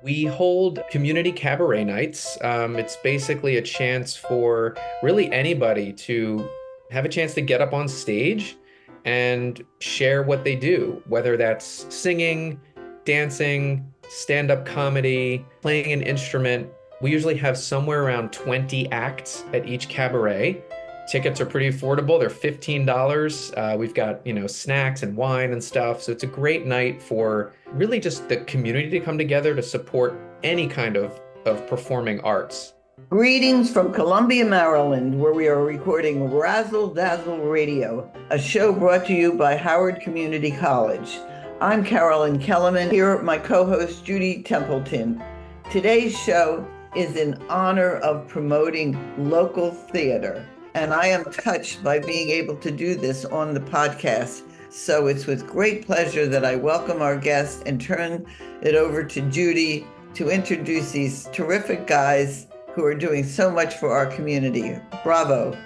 We hold community cabaret nights. It's basically a chance for really anybody to have a chance to get up on stage and share what they do, whether that's singing, dancing, stand-up comedy, playing an instrument. We usually have somewhere around 20 acts at each cabaret. Tickets are pretty affordable. They're $15. We've got, snacks and wine and stuff. So it's a great night for really just the community to come together to support any kind of performing arts. Greetings from Columbia, Maryland, where we are recording Razzle Dazzle Radio, a show brought to you by Howard Community College. I'm Carolyn Kelemen, here with my co-host Judy Templeton. Today's show is in honor of promoting local theater, and I am touched by being able to do this on the podcast. So it's with great pleasure that I welcome our guest and turn it over to Judy to introduce these terrific guys who are doing so much for our community. Bravo.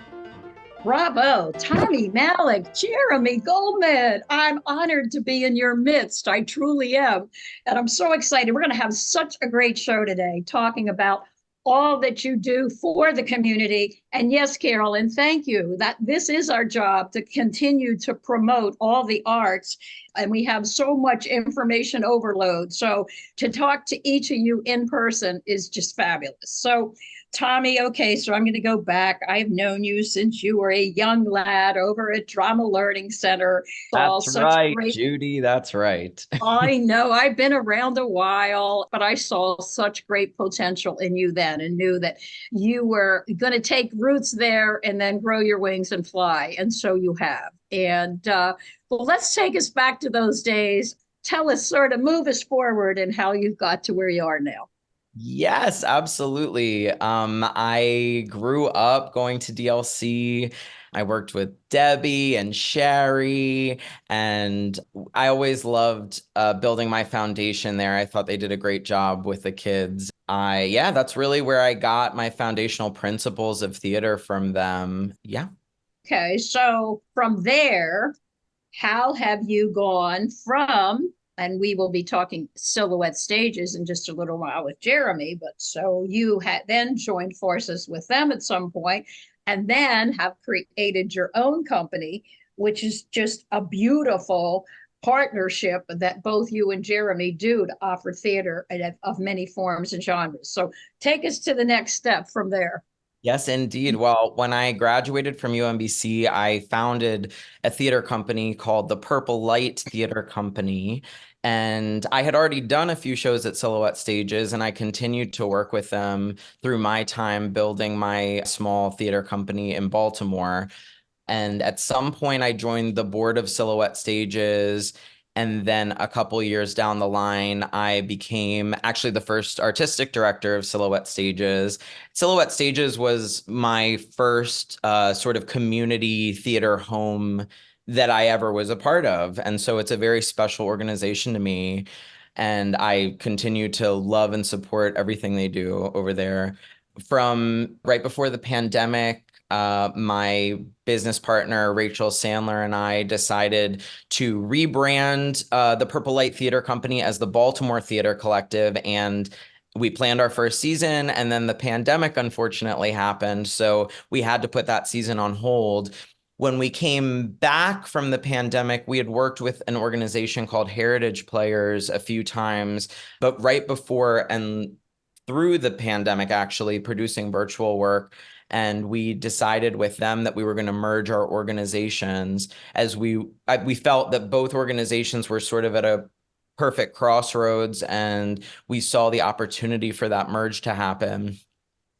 Bravo, Tommy Malek, Jeremy Goldman. I'm honored to be in your midst. I truly am. And I'm so excited. We're going to have such a great show today talking about all that you do for the community. And yes, Carolyn, thank you. That this is our job to continue to promote all the arts. And we have so much information overload. So to talk to each of you in person is just fabulous. So Tommy, okay, so I'm going to go back. I've known you since you were a young lad over at Drama Learning Center. That's right, Judy. That's right. I know I've been around a while, but I saw such great potential in you then and knew that you were going to take roots there and then grow your wings and fly. And so you have. And well, let's take us back to those days. Tell us, sort of move us forward and how you've got to where you are now. Yes, absolutely. I grew up going to DLC. I worked with Debbie and Sherry, and I always loved building my foundation there. I thought they did a great job with the kids. That's really where I got my foundational principles of theater from them. Yeah. Okay, so from there, how have you gone from, and we will be talking Silhouette Stages in just a little while with Jeremy, but so you had then joined forces with them at some point and then have created your own company, which is just a beautiful partnership that both you and Jeremy do to offer theater of many forms and genres. So take us to the next step from there. Yes, indeed. Well, when I graduated from UMBC, I founded a theater company called the Purple Light Theater Company. And I had already done a few shows at Silhouette Stages, and I continued to work with them through my time building my small theater company in Baltimore. And at some point, I joined the board of Silhouette Stages. And then a couple years down the line, I became actually the first artistic director of Silhouette Stages. Silhouette Stages was my first sort of community theater home that I ever was a part of. And so it's a very special organization to me. And I continue to love and support everything they do over there. From right before the pandemic, my business partner, Rachel Sandler, and I decided to rebrand the Purple Light Theater Company as the Baltimore Theater Collective. And we planned our first season, and then the pandemic unfortunately happened. So we had to put that season on hold. When we came back from the pandemic, we had worked with an organization called Heritage Players a few times, but right before and through the pandemic, actually producing virtual work. And we decided with them that we were going to merge our organizations as we felt that both organizations were sort of at a perfect crossroads, and we saw the opportunity for that merge to happen.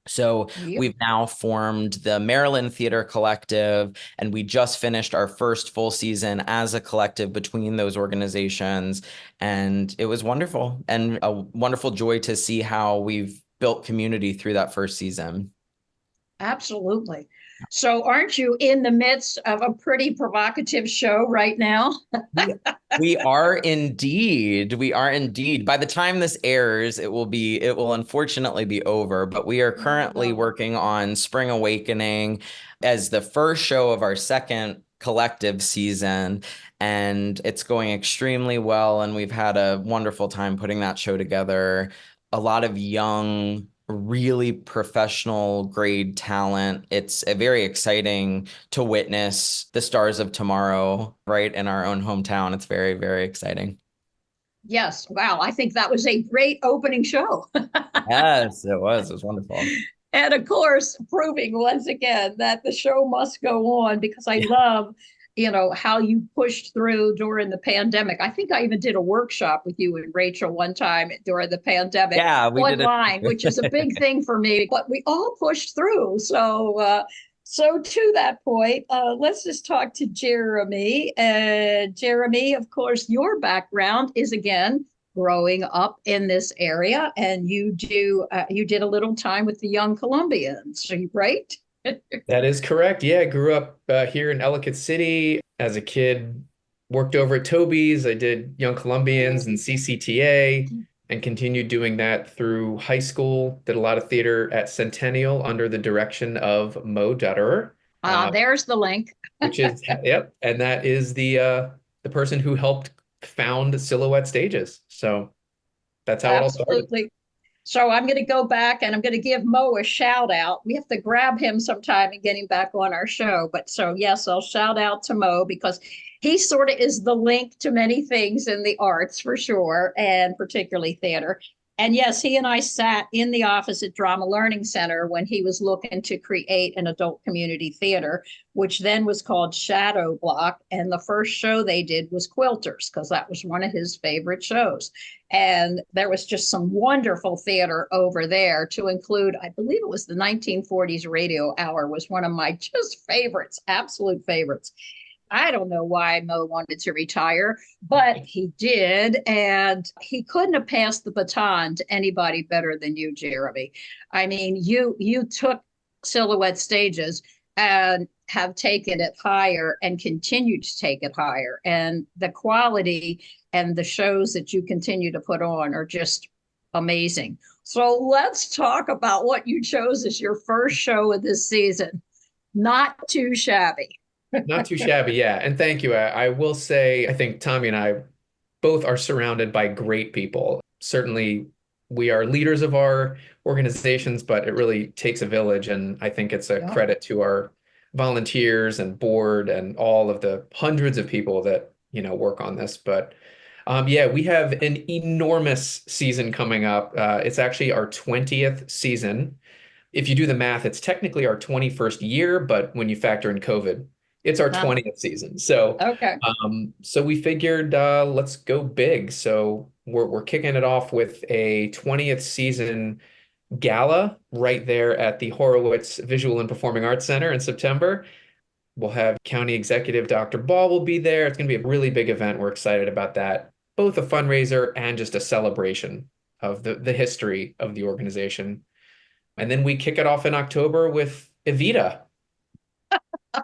So we've now formed the Maryland Theater Collective, and we just finished our first full season as a collective between those organizations. And it was wonderful and a wonderful joy to see how we've built community through that first season. Absolutely. So aren't you in the midst of a pretty provocative show right now? We are indeed. We are indeed. By the time this airs, it will unfortunately be over, but we are currently working on Spring Awakening as the first show of our second collective season, and it's going extremely well, and we've had a wonderful time putting that show together. a lot of young, really professional grade talent. It's very exciting to witness the stars of tomorrow right in our own hometown. It's very, very exciting. Yes. Wow. I think that was a great opening show. Yes, it was. It was wonderful. And of course, proving once again that the show must go on because I love, how you pushed through during the pandemic. I think I even did a workshop with you and Rachel one time during the pandemic Yeah, we did online, which is a big thing for me, but we all pushed through. So to that point, let's just talk to Jeremy. Jeremy, of course, your background is again growing up in this area, and you did a little time with the young Colombians, right? That is correct. Yeah, I grew up here in Ellicott City as a kid, worked over at Toby's. I did Young Colombians and CCTA and continued doing that through high school. Did a lot of theater at Centennial under the direction of Mo Dutterer, There's the link. which is, yep, and that is the person who helped found Silhouette Stages. So that's how it all started. Absolutely. So I'm going to go back and I'm going to give Mo a shout out. We have to grab him sometime and get him back on our show. But so, yes, I'll shout out to Mo because he sort of is the link to many things in the arts for sure, and particularly theater. And yes, he and I sat in the office at Drama Learning Center when he was looking to create an adult community theater, which then was called Shadow Block. And the first show they did was Quilters, because that was one of his favorite shows. And there was just some wonderful theater over there, to include, I believe it was the 1940s Radio Hour was one of my just favorites, absolute favorites. I don't know why Mo wanted to retire, but he did. And he couldn't have passed the baton to anybody better than you, Jeremy. I mean, you took Silhouette Stages and have taken it higher and continue to take it higher. And the quality and the shows that you continue to put on are just amazing. So let's talk about what you chose as your first show of this season. Not Too Shabby. Not too shabby, yeah. And thank you. I will say, I think Tommy and I both are surrounded by great people. Certainly, we are leaders of our organizations, but it really takes a village. And I think it's a credit to our volunteers and board and all of the hundreds of people that, work on this. But yeah, we have an enormous season coming up. It's actually our 20th season. If you do the math, it's technically our 21st year, but when you factor in COVID, it's our 20th season. So, okay. So we figured let's go big. So we're kicking it off with a 20th season gala right there at the Horowitz Visual and Performing Arts Center in September. We'll have County Executive Dr. Ball will be there. It's going to be a really big event. We're excited about that. Both a fundraiser and just a celebration of the history of the organization. And then we kick it off in October with Evita.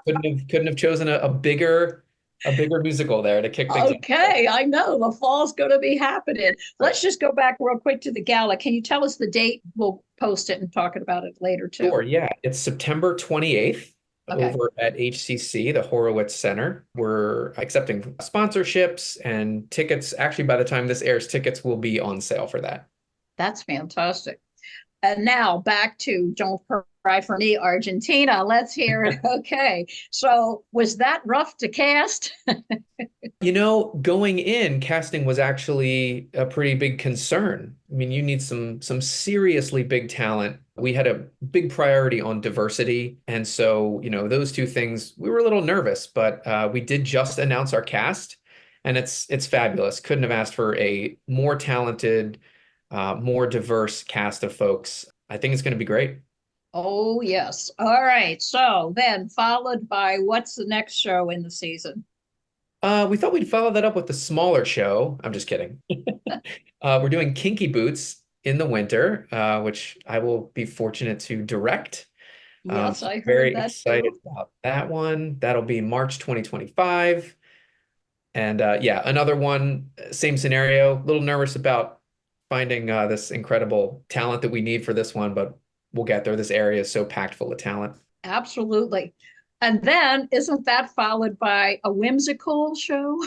Couldn't have chosen a bigger musical there to kick things off. Okay, I know the fall's going to be happening. Let's just go back real quick to the gala. Can you tell us the date? We'll post it and talk about it later too. Sure, yeah. It's September 28th over at HCC, the Horowitz Center. We're accepting sponsorships and tickets. Actually, by the time this airs, tickets will be on sale for that. That's fantastic. And now back to Don't Cry for Me, Argentina. Let's hear it. Okay. So was that rough to cast? Going in, casting was actually a pretty big concern. I mean, you need some seriously big talent. We had a big priority on diversity. And so, those two things, we were a little nervous, but we did just announce our cast, and it's fabulous. Couldn't have asked for a more talented, more diverse cast of folks. I think it's going to be great. Oh, yes. All right. So then followed by what's the next show in the season? We thought we'd follow that up with a smaller show. I'm just kidding. We're doing Kinky Boots in the winter, which I will be fortunate to direct. Yes, I heard very that excited too. about that one. That'll be March 2025. And yeah, another one, same scenario. A little nervous about finding this incredible talent that we need for this one, but we'll get there. This area is so packed full of talent. Absolutely. And then isn't that followed by a whimsical show?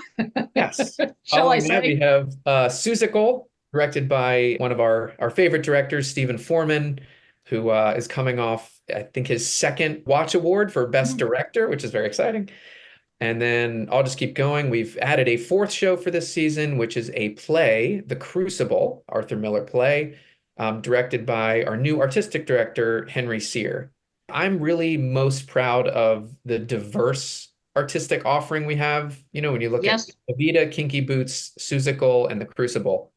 Yes. Shall I Following that, say? we have Seussical, directed by one of our favorite directors, Stephen Foreman, who is coming off, I think, his second Watch Award for Best Director, which is very exciting. And then I'll just keep going. We've added a fourth show for this season, which is a play, The Crucible, Arthur Miller play, directed by our new artistic director, Henry Sear. I'm really most proud of the diverse artistic offering we have. You know, when you look Yes. at Evita, Kinky Boots, Seussical, and The Crucible,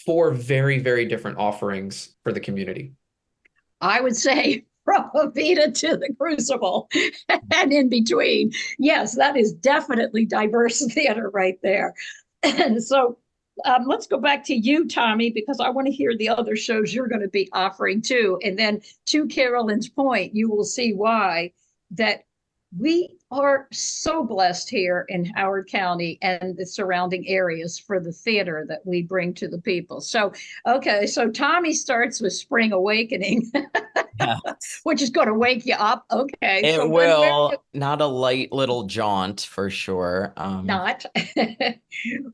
four very, very different offerings for the community. I would say from Evita to the Crucible and in between. Yes, that is definitely diverse theater right there. And so let's go back to you, Tommy, because I want to hear the other shows you're going to be offering too. And then to Carolyn's point, you will see why that we are so blessed here in Howard County and the surrounding areas for the theater that we bring to the people. So, okay, so Tommy starts with Spring Awakening, Yeah. which is going to wake you up. Okay, It so will, not a light little jaunt for sure. not,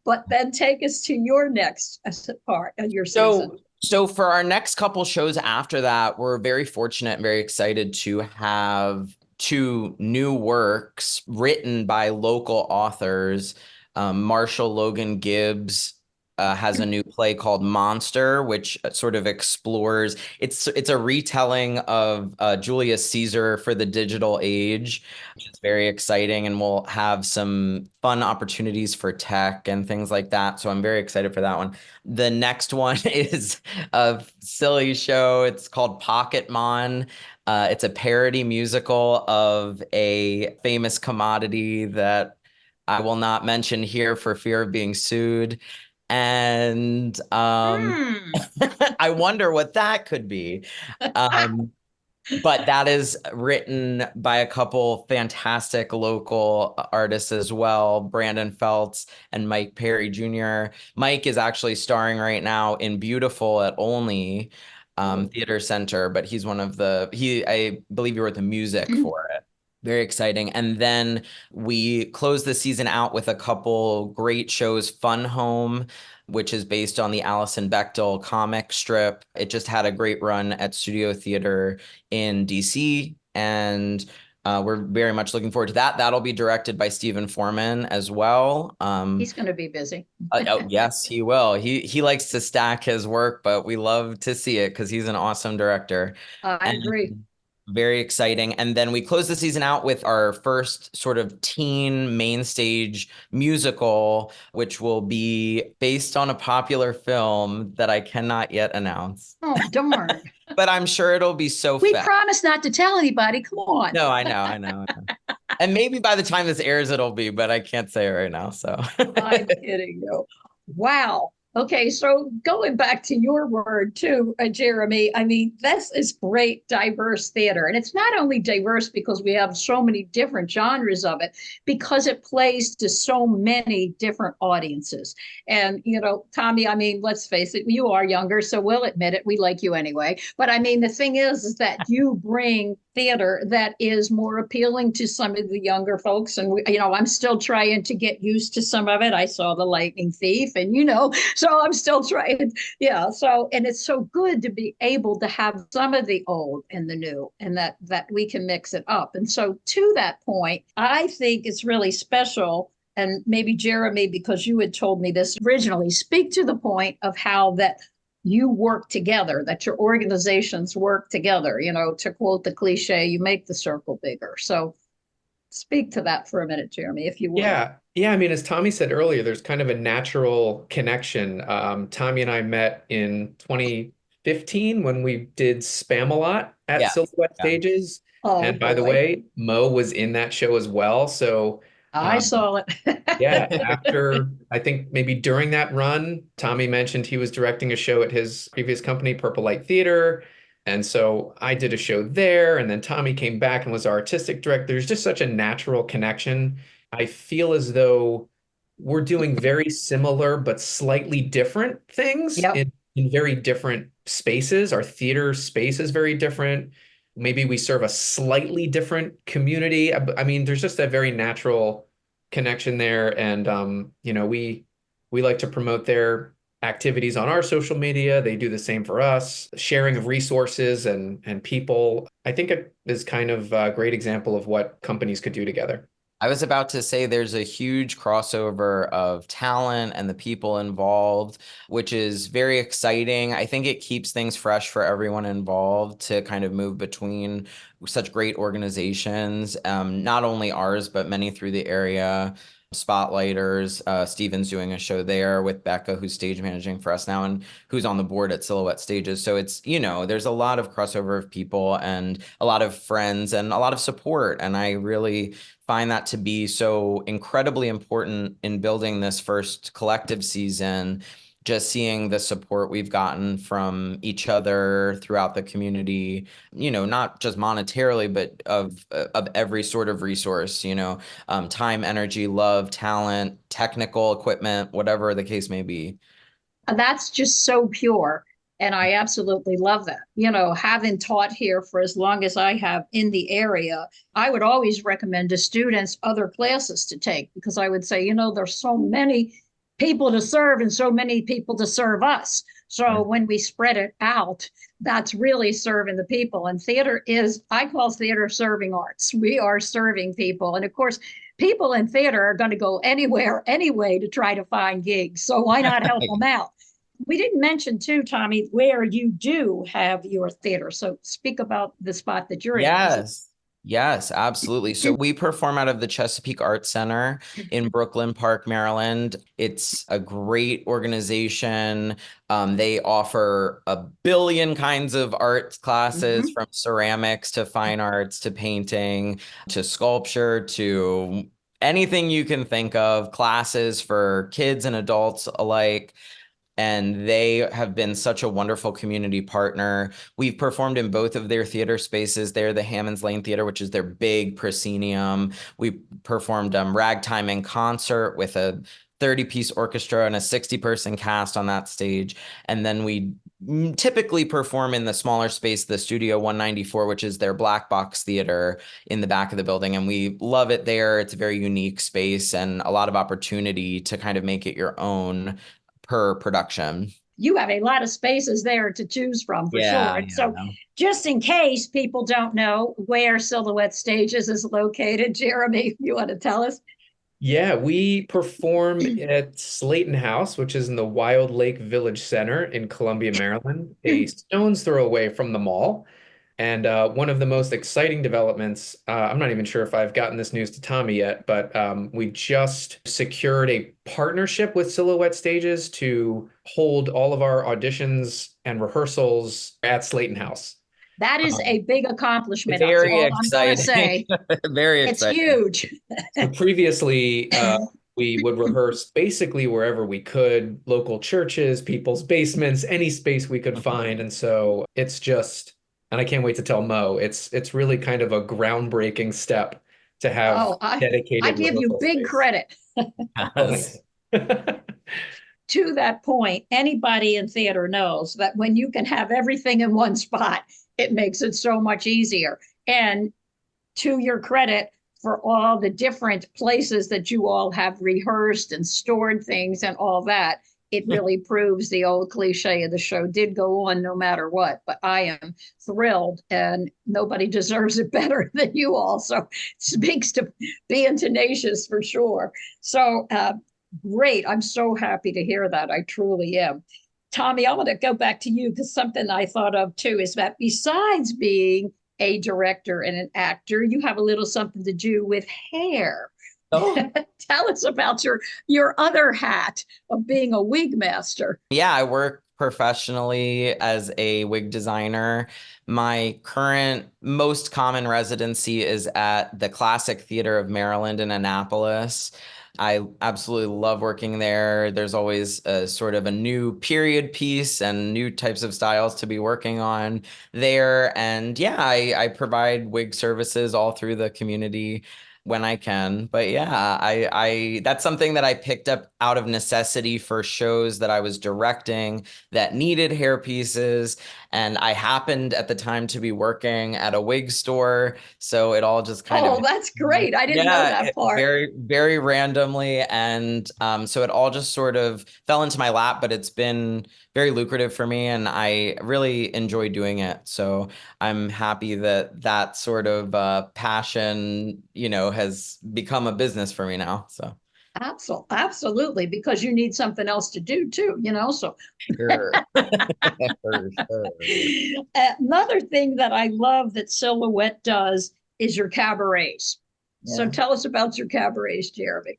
but then take us to your next part of your season. So for our next couple shows after that, we're very fortunate and very excited to have two new works written by local authors. Marshall Logan Gibbs has a new play called Monster, which sort of explores, it's a retelling of Julius Caesar for the digital age, which is very exciting, and we'll have some fun opportunities for tech and things like that. So I'm very excited for that one. The next one is a silly show. It's called Pocket Mon. It's a parody musical of a famous commodity that I will not mention here for fear of being sued. And I wonder what that could be. But that is written by a couple fantastic local artists as well, Brandon Feltz and Mike Perry Jr. Mike is actually starring right now in Beautiful at Olney Theater Center, but he's I believe he wrote the music for it. Very exciting. And then we close the season out with a couple great shows. Fun Home, which is based on the Alison Bechdel comic strip. It just had a great run at Studio Theater in DC. And we're very much looking forward to that. That'll be directed by Stephen Foreman as well. He's going to be busy. Yes, he will. He likes to stack his work, but we love to see it because he's an awesome director. I agree. Very exciting. And then we close the season out with our first sort of teen main stage musical, which will be based on a popular film that I cannot yet announce. Oh, darn. But I'm sure it'll be so We fast. promise not to tell anybody. Come on. No, I know. And maybe by the time this airs, it'll be, but I can't say it right now. So I'm kidding you. Wow. Okay, so going back to your word too, Jeremy, I mean, this is great, diverse theater. And it's not only diverse because we have so many different genres of it, because it plays to so many different audiences. And, you know, Tommy, I mean, let's face it, you are younger, so we'll admit it. We like you anyway. But I mean, the thing is that you bring theater that is more appealing to some of the younger folks. And, you know, I'm still trying to get used to some of it. I saw The Lightning Thief and, you know, so I'm still trying. Yeah. So, and it's so good to be able to have some of the old and the new and that we can mix it up. And so to that point, I think it's really special. And maybe Jeremy, because you had told me this originally, speak to the point of how that you work together, that your organizations work together, you know, to quote the cliche, you make the circle bigger. So speak to that for a minute, Jeremy, if you would. Yeah. I mean, as Tommy said earlier, there's kind of a natural connection. Tommy and I met in 2015 when we did Spam-A-Lot at Silhouette Stages. Oh, and by the way, Mo was in that show as well. So I saw it. yeah, after, I think maybe during that run, Tommy mentioned he was directing a show at his previous company, Purple Light Theater. And so I did a show there, and then Tommy came back and was our artistic director. There's just such a natural connection. I feel as though we're doing very similar but slightly different things in very different spaces. Our theater space is very different. Maybe we serve a slightly different community. I mean, there's just a very natural connection there. And, you know, we like to promote there activities on our social media. They do the same for us, sharing of resources and people. I think it is kind of a great example of what companies could do together. I was about to say there's a huge crossover of talent and the people involved, which is very exciting. I think it keeps things fresh for everyone involved to kind of move between such great organizations, not only ours, but many through the area. Spotlighters, Steven's doing a show there with Becca, who's stage managing for us now and who's on the board at Silhouette Stages. So it's, there's a lot of crossover of people and a lot of friends and a lot of support. And I really find that to be so incredibly important in building this first collective season. Just seeing the support we've gotten from each other throughout the community, not just monetarily, but of every sort of resource, time, energy, love, talent, technical equipment, whatever the case may be. And that's just so pure. And I absolutely love that. Having taught here for as long as I have in the area, I would always recommend to students other classes to take because I would say, there's so many people to serve and so many people to serve us. So when we spread it out, that's really serving the people. And theater I call theater serving arts. We are serving people. And of course, people in theater are going to go anywhere anyway to try to find gigs. So why not help them out? We didn't mention too, Tommy, where you do have your theater. So speak about the spot that you're in. Yes, absolutely. So we perform out of the Chesapeake Arts Center in Brooklyn Park, Maryland. It's a great organization. They offer a billion kinds of art classes from ceramics to fine arts to painting to sculpture to anything you can think of, classes for kids and adults alike. And they have been such a wonderful community partner. We've performed in both of their theater spaces. They're the Hammond's Lane Theater, which is their big proscenium. We performed Ragtime in Concert with a 30-piece orchestra and a 60-person cast on that stage. And then we typically perform in the smaller space, the Studio 194, which is their black box theater in the back of the building. And we love it there. It's a very unique space and a lot of opportunity to kind of make it your own per production. You have a lot of spaces there to choose from for sure. And so just in case people don't know where Silhouette Stages is located, Jeremy, you want to tell us? Yeah, we perform at Slayton House, which is in the Wilde Lake Village Center in Columbia, Maryland, a stone's throw away from the mall. And one of the most exciting developments, I'm not even sure if I've gotten this news to Tommy yet, but we just secured a partnership with Silhouette Stages to hold all of our auditions and rehearsals at Slayton House. That is a big accomplishment. Very exciting. I'm say. Very exciting. It's huge. So previously, we would rehearse basically wherever we could, local churches, people's basements, any space we could find. And so it's just... And I can't wait to tell Mo. It's really kind of a groundbreaking step to have dedicated. I give you big space. Credit. To that point, anybody in theater knows that when you can have everything in one spot, it makes it so much easier. And to your credit for all the different places that you all have rehearsed and stored things and all that, it really proves the old cliche of the show did go on no matter what. But I am thrilled, and nobody deserves it better than you all. So it speaks to being tenacious for sure. So great. I'm so happy to hear that. I truly am. Tommy, I want to go back to you because something I thought of too is that besides being a director and an actor, you have a little something to do with hair. Oh. Tell us about your other hat of being a wig master. Yeah, I work professionally as a wig designer. My current most common residency is at the Classic Theater of Maryland in Annapolis. I absolutely love working there. There's always a sort of a new period piece and new types of styles to be working on there. And yeah, I provide wig services all through the community. when I can. But yeah, I that's something that I picked up out of necessity for shows that I was directing that needed hair pieces. And I happened at the time to be working at a wig store. So it all just kind Oh, of, that's great. I didn't know yeah, that part. very, very randomly. And so it all just sort of fell into my lap, but it's been very lucrative for me and I really enjoy doing it. So I'm happy that that sort of passion, has become a business for me now. So Absolutely, because you need something else to do too, so sure. For sure. another thing that I love that Silhouette does is your cabarets. So Yeah. tell us about your cabarets, Jeremy.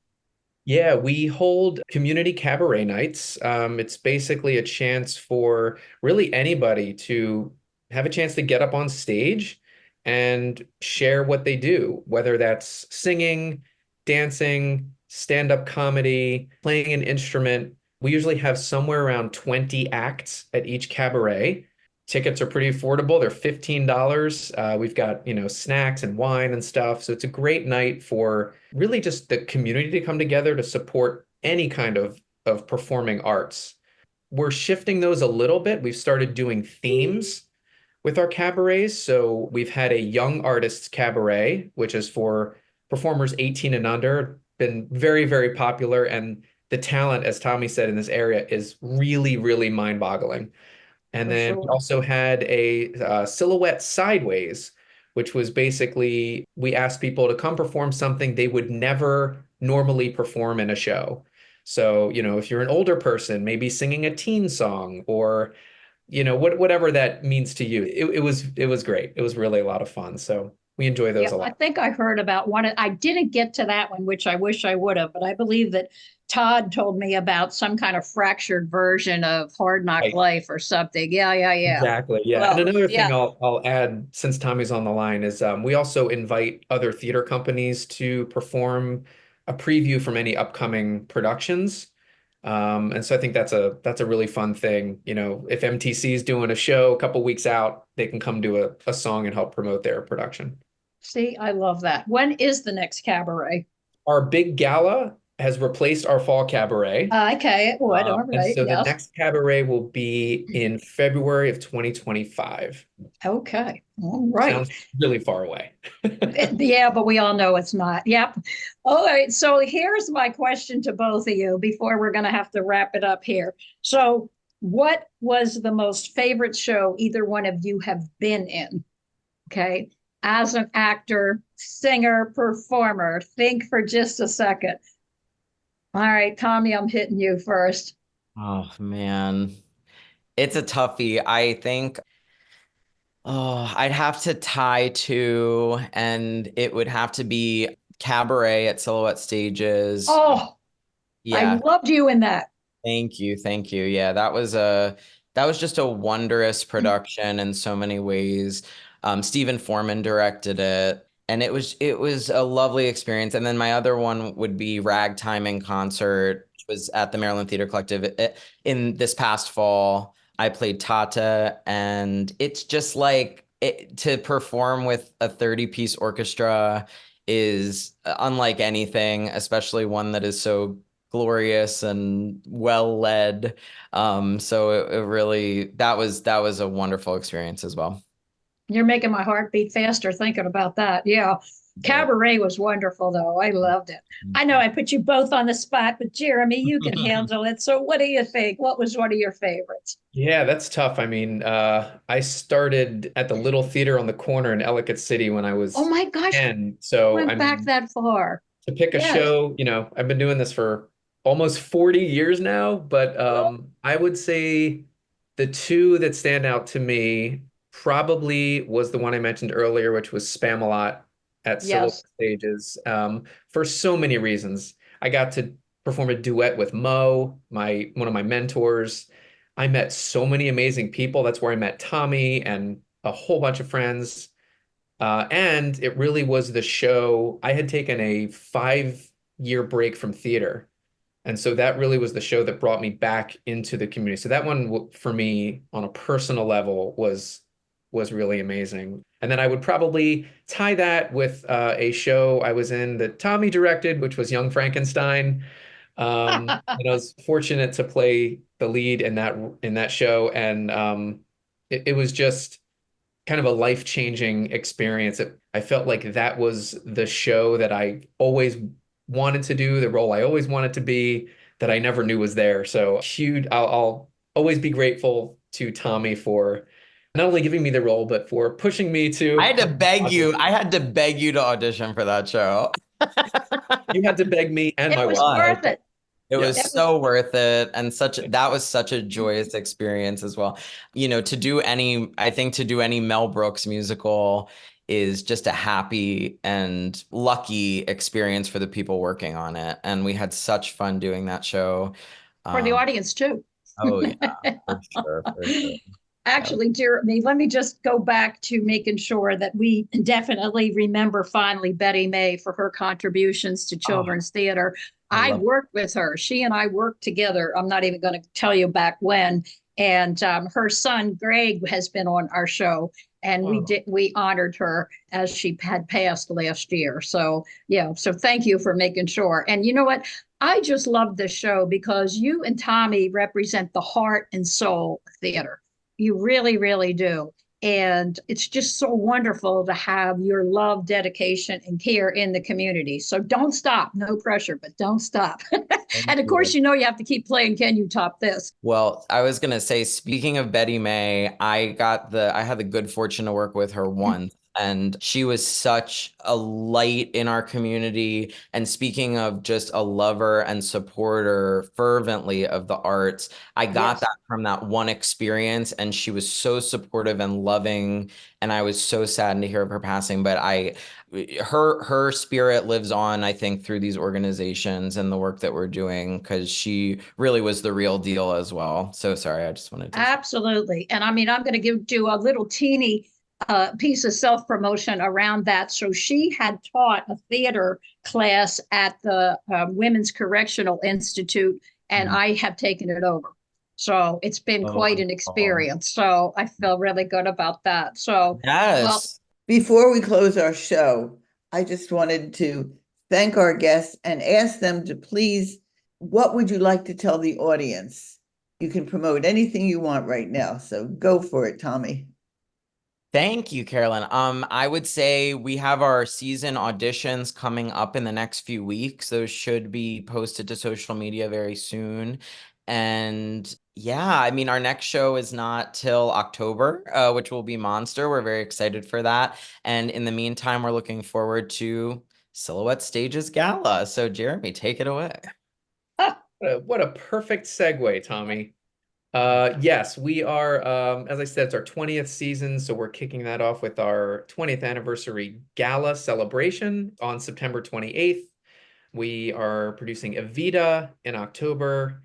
Yeah, we hold community cabaret nights. It's basically a chance for really anybody to have a chance to get up on stage and share what they do, whether that's singing, dancing, stand-up comedy, playing an instrument. We usually have somewhere around 20 acts at each cabaret. Tickets are pretty affordable. They're $15. We've got, snacks and wine and stuff. So it's a great night for really just the community to come together to support any kind of performing arts. We're shifting those a little bit. We've started doing themes with our cabarets. So we've had a young artists cabaret, which is for performers 18 and under, been very, very popular. And the talent, as Tommy said, in this area is really, really mind-boggling. And For then we sure. also had a silhouette sideways, which was basically we asked people to come perform something they would never normally perform in a show. So, if you're an older person, maybe singing a teen song or, whatever that means to you. It was great. It was really a lot of fun. So we enjoy those Yeah, a I lot. think I heard about one. I didn't get to that one, which I wish I would have, but I believe that Todd told me about some kind of fractured version of Hard Knock Right. Life or something. Yeah, yeah, yeah. Exactly. Yeah. And Well, another thing yeah. I'll add since Tommy's on the line is we also invite other theater companies to perform a preview from any upcoming productions. And so I think that's a really fun thing. If MTC is doing a show a couple weeks out, they can come do a song and help promote their production. See, I love that. When is the next cabaret? Our big gala has replaced our fall cabaret. Okay, it would. All And right. so the Yes. next cabaret will be in February of 2025. Okay. All right. Sounds really far away. Yeah, but we all know it's not. Yep. All right. So here's my question to both of you before we're going to have to wrap it up here. So, what was the most favorite show either one of you have been in? Okay. As an actor, singer, performer, think for just a second. All right, Tommy, I'm hitting you first. Oh man, it's a toughie. I think, oh, I'd have to tie two, and it would have to be Cabaret at Silhouette Stages. Oh, I Yeah, loved you in that. thank you, thank you. Yeah, that was just a wondrous production in so many ways. Stephen Foreman directed it, and it was a lovely experience. And then my other one would be Ragtime in Concert, which was at the Maryland Theater Collective in this past fall. I played Tata, and it's just like to perform with a 30-piece orchestra is unlike anything, especially one that is so glorious and well led. So it really that was a wonderful experience as well. You're making my heart beat faster thinking about that. Yeah. Yeah. Cabaret was wonderful, though. I loved it. I know I put you both on the spot, but Jeremy, you can handle it. So, what do you think? What was one of your favorites? Yeah, that's tough. I mean, I started at the little theater on the corner in Ellicott City when I Oh was my gosh, 10. you So, I went back mean, that far. to pick a Yes. show, I've been doing this for almost 40 years now, but I would say the two that stand out to me probably was the one I mentioned earlier, which was Spamalot at Silhouette Yes. Stages, for so many reasons. I got to perform a duet with Mo, one of my mentors. I met so many amazing people. That's where I met Tommy and a whole bunch of friends. And it really was the show. I had taken a 5-year break from theater. And so that really was the show that brought me back into the community. So that one for me on a personal level was really amazing. And then I would probably tie that with a show I was in that Tommy directed, which was Young Frankenstein. And I was fortunate to play the lead in that show, and it was just kind of a life-changing experience. I felt like that was the show that I always wanted to do, the role I always wanted to be, that I never knew was there. So huge, I'll always be grateful to Tommy for not only giving me the role, but for pushing me to. I had to beg you to audition for that show. You had to beg me and It my was wife. worth it. It Yeah. was so worth it, and that was such a joyous experience as well. I think to do any Mel Brooks musical is just a happy and lucky experience for the people working on it. And we had such fun doing that show. For the audience too. Oh yeah, for sure, for sure. Actually, Jeremy, let me just go back to making sure that we definitely remember finally Betty May for her contributions to children's theater. I worked with her. She and I worked together. I'm not even going to tell you back when. And her son, Greg, has been on our show. And we honored her as she had passed last year. So, yeah, so thank you for making sure. And you know what? I just love this show because you and Tommy represent the heart and soul of theater. You really, really do. And it's just so wonderful to have your love, dedication, and care in the community. So don't stop. No pressure, but don't stop. And of course, you have to keep playing Can You Top This? Well, I was going to say, speaking of Betty May, I had the good fortune to work with her once. And she was such a light in our community. And speaking of just a lover and supporter fervently of the arts, I got that from that one experience. And she was so supportive and loving. And I was so saddened to hear of her passing. But her spirit lives on, I think, through these organizations and the work that we're doing, because she really was the real deal as well. So sorry, I just wanted to. Absolutely. And I mean, I'm going to do a little teeny piece of self-promotion around that. So she had taught a theater class at the Women's Correctional Institute, and I have taken it over. So it's been quite an experience. So I feel really good about that. So yes. Before we close our show, I just wanted to thank our guests and ask them to please, what would you like to tell the audience? You can promote anything you want right now. So go for it, Tommy. Thank you, Carolyn. I would say we have our season auditions coming up in the next few weeks. Those should be posted to social media very soon. And yeah, I mean, our next show is not till October, which will be Monster. We're very excited for that. And in the meantime, we're looking forward to Silhouette Stage's Gala. So Jeremy, take it away. What a perfect segue, Tommy. Yes, we are, as I said, it's our 20th season, so we're kicking that off with our 20th anniversary gala celebration on September 28th. We are producing Evita in October,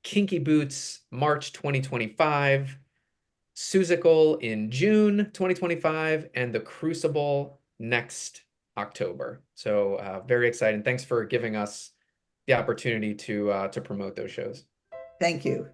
Kinky Boots March 2025, Seussical in June 2025, and The Crucible next October. So very exciting. Thanks for giving us the opportunity to promote those shows. Thank you.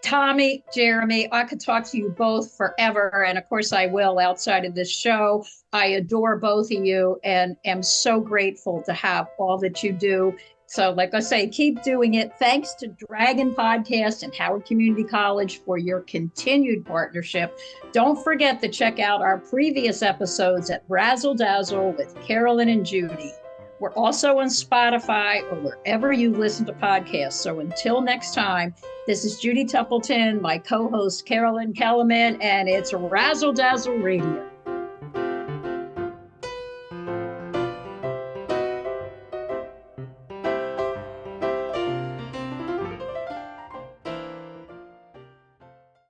Tommy, Jeremy, I could talk to you both forever. And of course I will outside of this show. I adore both of you and am so grateful to have all that you do. So like I say, keep doing it. Thanks to Dragon Podcast and Howard Community College for your continued partnership. Don't forget to check out our previous episodes at Razzle Dazzle with Carolyn and Judy. We're also on Spotify or wherever you listen to podcasts. So until next time, this is Judy Templeton, my co-host Carolyn Kelemen, and it's Razzle Dazzle Radio.